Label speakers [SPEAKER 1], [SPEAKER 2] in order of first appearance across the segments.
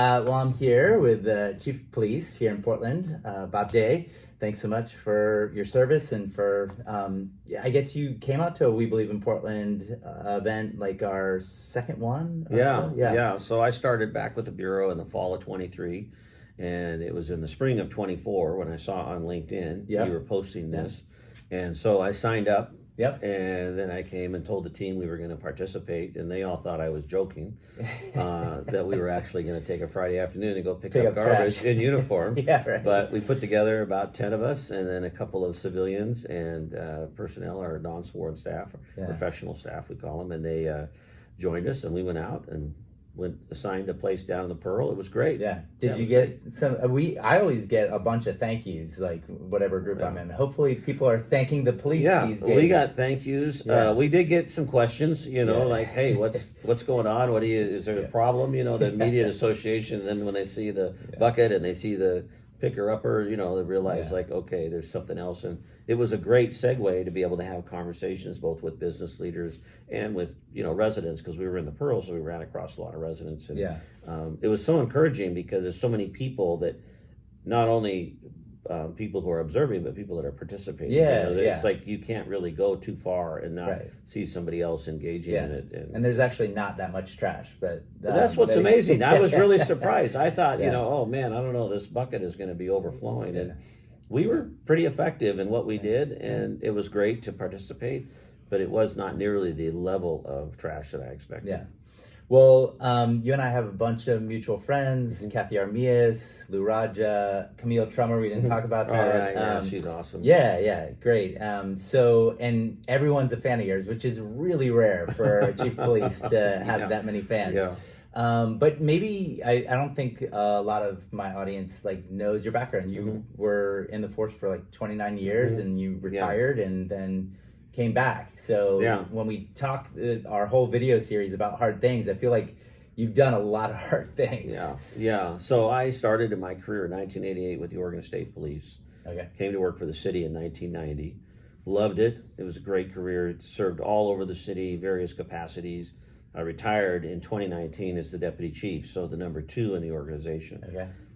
[SPEAKER 1] Well, I'm here with the Chief of Police here in Portland, Bob Day. Thanks so much for your service and for, I guess you came out to a We Believe in Portland event, like our second one?
[SPEAKER 2] Yeah. So I started back with the Bureau in the fall of 23, and it was in the spring of 24 when I saw on LinkedIn you were posting this. And so I signed up. And then I came and told the team we were going to participate, and they all thought I was joking that we were actually going to take a Friday afternoon and go pick up garbage
[SPEAKER 1] trash.
[SPEAKER 2] in uniform.
[SPEAKER 1] Right.
[SPEAKER 2] But we put together about 10 of us, and then a couple of civilians and personnel, or non-sworn staff, professional staff we call them, and they joined us, and we went out and assigned a place down in the Pearl. It was great.
[SPEAKER 1] Did you get some? I always get a bunch of thank yous, like whatever group I'm in. Hopefully, people are thanking the police these days.
[SPEAKER 2] We got thank yous. We did get some questions. Like, hey, what's going on? Is there a problem? The immediate association. Then when they see the bucket and they see the picker upper, they realize like, okay, there's something else. And it was a great segue to be able to have conversations both with business leaders and with residents, because we were in the Pearl, so we ran across a lot of residents. And it was so encouraging because there's so many people that not only people who are observing, but people that are participating. It's like you can't really go too far and not see somebody else engaging in it.
[SPEAKER 1] And there's actually not that much trash, but
[SPEAKER 2] that's what's amazing. I was really surprised. I thought, oh man, I don't know, this bucket is going to be overflowing. And we were pretty effective in what we did, and it was great to participate, but it was not nearly the level of trash that I expected.
[SPEAKER 1] Well, you and I have a bunch of mutual friends, Cathey Armillas, Radja, Camille Trummer. We didn't talk about that.
[SPEAKER 2] She's awesome.
[SPEAKER 1] Great. And everyone's a fan of yours, which is really rare for a chief of police to have that many fans. But maybe I don't think a lot of my audience knows your background. You were in the force for 29 years, and you retired and then came back. So when we talk our whole video series about hard things, I feel like you've done a lot of hard things.
[SPEAKER 2] So I started in my career in 1988 with the Oregon State Police. Came to work for the city in 1990. Loved it. It was a great career. It served all over the city, various capacities. I retired in 2019 as the deputy chief, so the number 2 in the organization.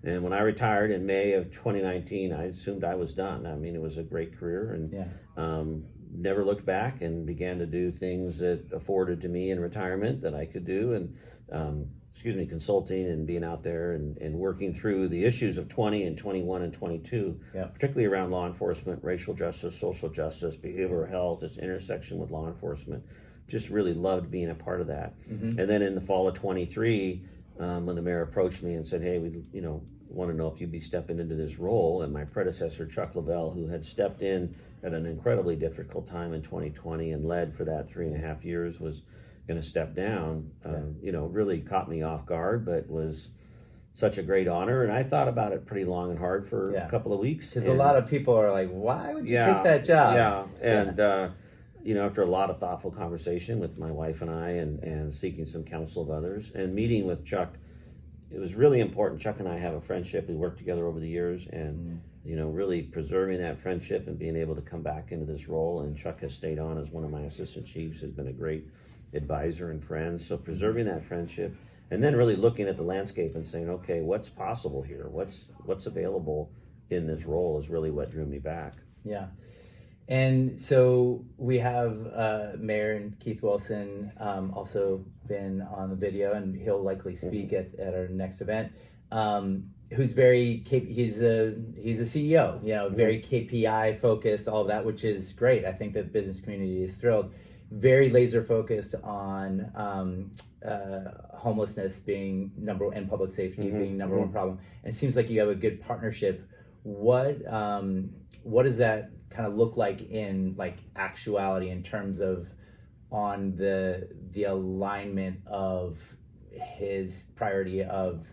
[SPEAKER 2] And when I retired in May of 2019, I assumed I was done. I mean, it was a great career, and never looked back, and began to do things that afforded to me in retirement that I could do, and consulting and being out there and working through the issues of 20 and 21 and 22, particularly around law enforcement, racial justice, social justice, behavioral health, this intersection with law enforcement. Just really loved being a part of that. And then in the fall of 23, when the mayor approached me and said, hey, we want to know if you'd be stepping into this role, and my predecessor, Chuck Lavelle, who had stepped in at an incredibly difficult time in 2020 and led for that 3.5 years, was going to step down, really caught me off guard, but was such a great honor. And I thought about it pretty long and hard for a couple of weeks.
[SPEAKER 1] Because a lot of people are like, why would you take that job?
[SPEAKER 2] After a lot of thoughtful conversation with my wife and I, and seeking some counsel of others, and meeting with Chuck, it was really important. Chuck and I have a friendship. We worked together over the years, and really preserving that friendship and being able to come back into this role. And Chuck has stayed on as one of my assistant chiefs, has been a great advisor and friend. So preserving that friendship, and then really looking at the landscape and saying, okay, what's possible here? What's available in this role is really what drew me back.
[SPEAKER 1] And so we have Mayor and Keith Wilson also been on the video, and he'll likely speak at our next event. Who's he's a CEO, very KPI focused, all of that, which is great. I think the business community is thrilled. Very laser focused on homelessness being number one, and public safety being number one problem. And it seems like you have a good partnership. What does that kind of look like in actuality, in terms of on the alignment of his priority of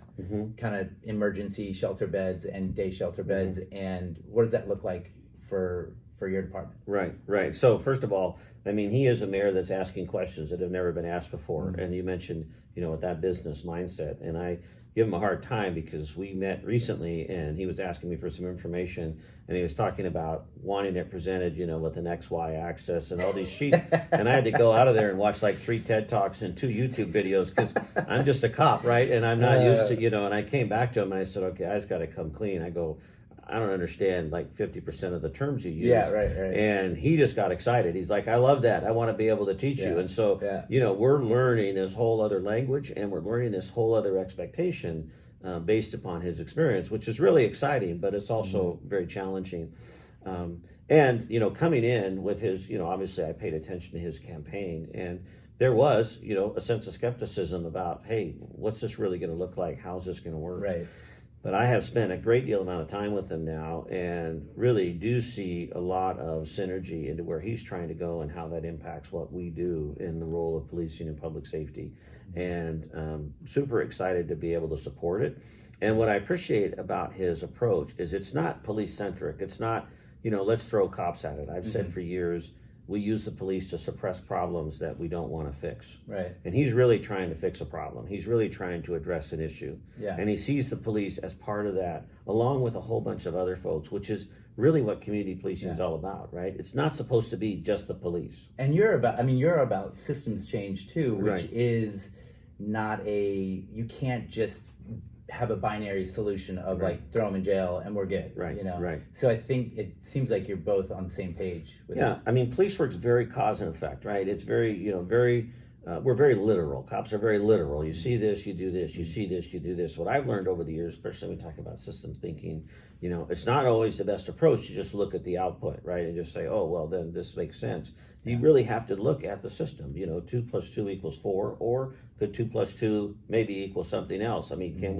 [SPEAKER 1] kind of emergency shelter beds and day shelter beds, and what does that look like for your department?
[SPEAKER 2] Right. So first of all, I mean, he is a mayor that's asking questions that have never been asked before. And you mentioned, with that business mindset, and I give him a hard time because we met recently and he was asking me for some information and he was talking about wanting it presented, with an XY axis and all these sheets. And I had to go out of there and watch like 3 TED Talks and 2 YouTube videos because I'm just a cop, right? And I'm not used to, and I came back to him and I said, okay, I just got to come clean. I go, I don't understand like 50% of the terms you use.
[SPEAKER 1] Yeah, right.
[SPEAKER 2] And he just got excited. He's like, I love that. I want to be able to teach you. And so, we're learning this whole other language and we're learning this whole other expectation based upon his experience, which is really exciting, but it's also very challenging. And, coming in with his, obviously I paid attention to his campaign and there was, a sense of skepticism about, hey, what's this really going to look like? How's this going to work?
[SPEAKER 1] Right.
[SPEAKER 2] But I have spent a great deal amount of time with him now and really do see a lot of synergy into where he's trying to go and how that impacts what we do in the role of policing and public safety. And super excited to be able to support it. And what I appreciate about his approach is it's not police centric. It's not, let's throw cops at it. I've said for years, we use the police to suppress problems that we don't want to fix.
[SPEAKER 1] Right.
[SPEAKER 2] And he's really trying to fix a problem. He's really trying to address an issue.
[SPEAKER 1] Yeah.
[SPEAKER 2] And he sees the police as part of that, along with a whole bunch of other folks, which is really what community policing is all about, right? It's not supposed to be just the police.
[SPEAKER 1] And you're about systems change too, which is not you can't just have a binary solution of like throw them in jail and we're good,
[SPEAKER 2] Right.
[SPEAKER 1] So I think it seems like you're both on the same page with
[SPEAKER 2] that. I mean, police work's very cause and effect, right? It's very, we're very literal. Cops are very literal. You see this, you do this. You see this, you do this. What I've learned over the years, especially when we talk about systems thinking, it's not always the best approach to just look at the output, right? And just say, oh, well, then this makes sense. You really have to look at the system, 2 + 2 = 4, or could 2 + 2 maybe equal something else? I mean, can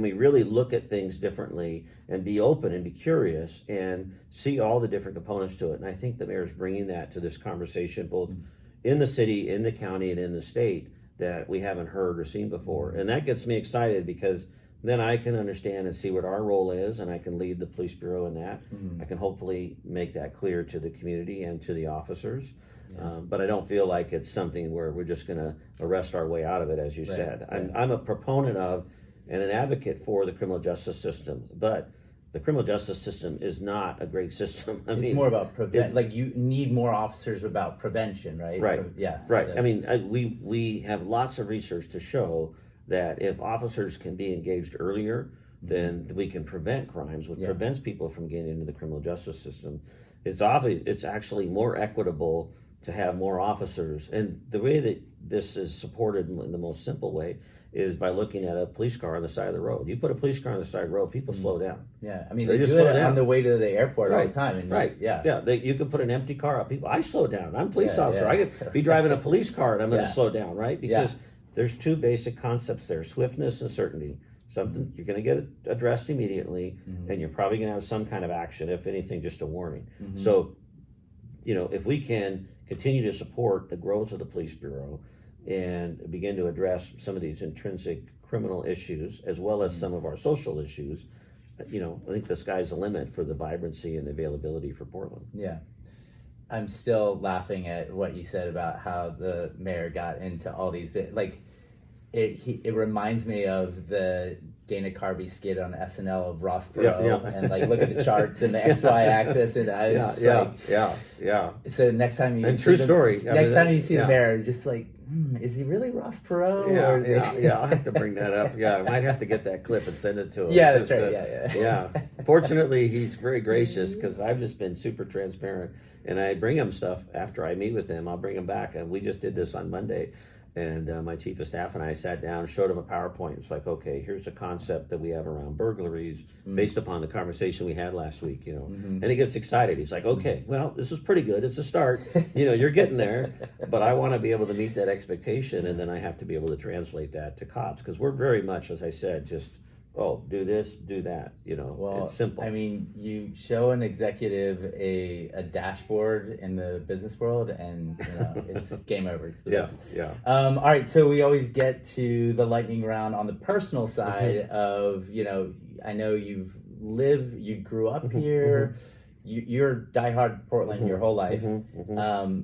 [SPEAKER 2] we really look at things differently and be open and be curious and see all the different components to it? And I think the mayor's bringing that to this conversation, both in the city, in the county, and in the state, that we haven't heard or seen before. And that gets me excited because then I can understand and see what our role is, and I can lead the police bureau in that. I can hopefully make that clear to the community and to the officers. But I don't feel like it's something where we're just going to arrest our way out of it, as you said. I'm a proponent of and an advocate for the criminal justice system, but the criminal justice system is not a great system.
[SPEAKER 1] It's more about like you need more officers about prevention, right?
[SPEAKER 2] Right. Right.
[SPEAKER 1] So.
[SPEAKER 2] I mean, we have lots of research to show that if officers can be engaged earlier, then we can prevent crimes, which prevents people from getting into the criminal justice system. It's actually more equitable to have more officers. And the way that this is supported in the most simple way is by looking at a police car on the side of the road. You put a police car on the side of the road, people slow down.
[SPEAKER 1] Yeah, I mean, they do it on the way to the airport all the time. And
[SPEAKER 2] You can put an empty car up. I slow down. I'm a police officer. I could be driving a police car and I'm going to slow down, right? Because there's 2 basic concepts there, swiftness and certainty. Something you're going to get addressed immediately, and you're probably going to have some kind of action, if anything, just a warning. So, if we can continue to support the growth of the police bureau and begin to address some of these intrinsic criminal issues, as well as some of our social issues, I think the sky's the limit for the vibrancy and the availability for Portland.
[SPEAKER 1] Yeah. I'm still laughing at what you said about how the mayor got into all these it reminds me of the Dana Carvey skit on SNL of Ross Perot and look at the charts and the XY axis and I was So next time you
[SPEAKER 2] see
[SPEAKER 1] time you see the mayor, just is he really Ross Perot?
[SPEAKER 2] I'll have to bring that up. I might have to get that clip and send it to him.
[SPEAKER 1] Yeah, that's right.
[SPEAKER 2] Fortunately, he's very gracious because I've just been super transparent, and I bring him stuff after I meet with him. I'll bring him back, and we just did this on Monday. And my chief of staff and I sat down, showed him a PowerPoint. It's like, okay, here's a concept that we have around burglaries based upon the conversation we had last week, And he gets excited. He's like, okay, well, this is pretty good. It's a start. You're getting there. But I want to be able to meet that expectation, and then I have to be able to translate that to cops. Because we're very much, as I said, just, do this, do that.
[SPEAKER 1] Well,
[SPEAKER 2] it's simple.
[SPEAKER 1] I mean, you show an executive a dashboard in the business world, and it's game over. It's the best. All right, so we always get to the lightning round on the personal side of I know you grew up here. you're diehard Portland your whole life.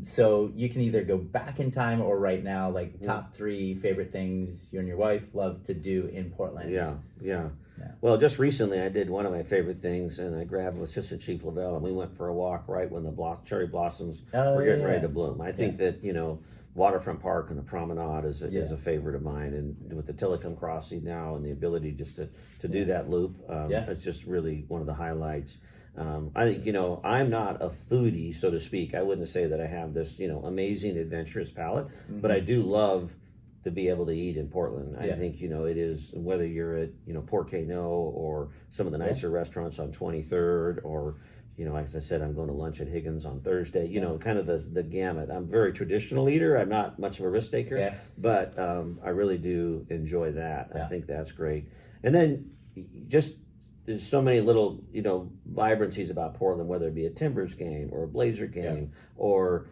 [SPEAKER 1] So you can either go back in time or right now, like top 3 favorite things you and your wife love to do in Portland.
[SPEAKER 2] Yeah. Well, just recently I did one of my favorite things, and I grabbed Assistant Chief Lavelle, and we went for a walk right when the cherry blossoms were getting ready to bloom. I think that, Waterfront Park and the promenade is a favorite of mine, and with the Tillicum Crossing now and the ability just to do that loop, it's just really one of the highlights. I think, I'm not a foodie, so to speak. I wouldn't say that I have this, amazing adventurous palate, but I do love to be able to eat in Portland. I think, it is, whether you're at, Port Cano or some of the nicer restaurants on 23rd, or, as I said, I'm going to lunch at Higgins on Thursday, kind of the gamut. I'm a very traditional eater. I'm not much of a risk taker, but I really do enjoy that. I think that's great. And then just, there's so many little, vibrancies about Portland, whether it be a Timbers game or a Blazer game or,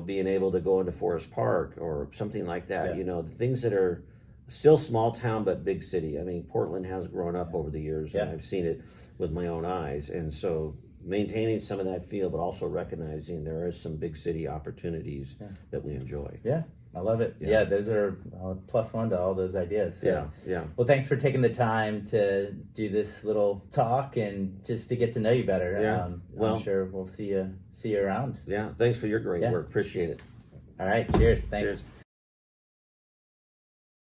[SPEAKER 2] being able to go into Forest Park or something like that, the things that are still small town but big city. I mean, Portland has grown up over the years, and I've seen it with my own eyes. And so maintaining some of that feel, but also recognizing there is some big city opportunities that we enjoy.
[SPEAKER 1] Yeah. I love it. Yeah, those are +1 to all those ideas. So.
[SPEAKER 2] Yeah.
[SPEAKER 1] Well, thanks for taking the time to do this little talk and just to get to know you better.
[SPEAKER 2] Yeah.
[SPEAKER 1] I'm sure we'll see you around.
[SPEAKER 2] Yeah. Thanks for your great work. Appreciate it.
[SPEAKER 1] All right. Cheers. Thanks.
[SPEAKER 2] Cheers.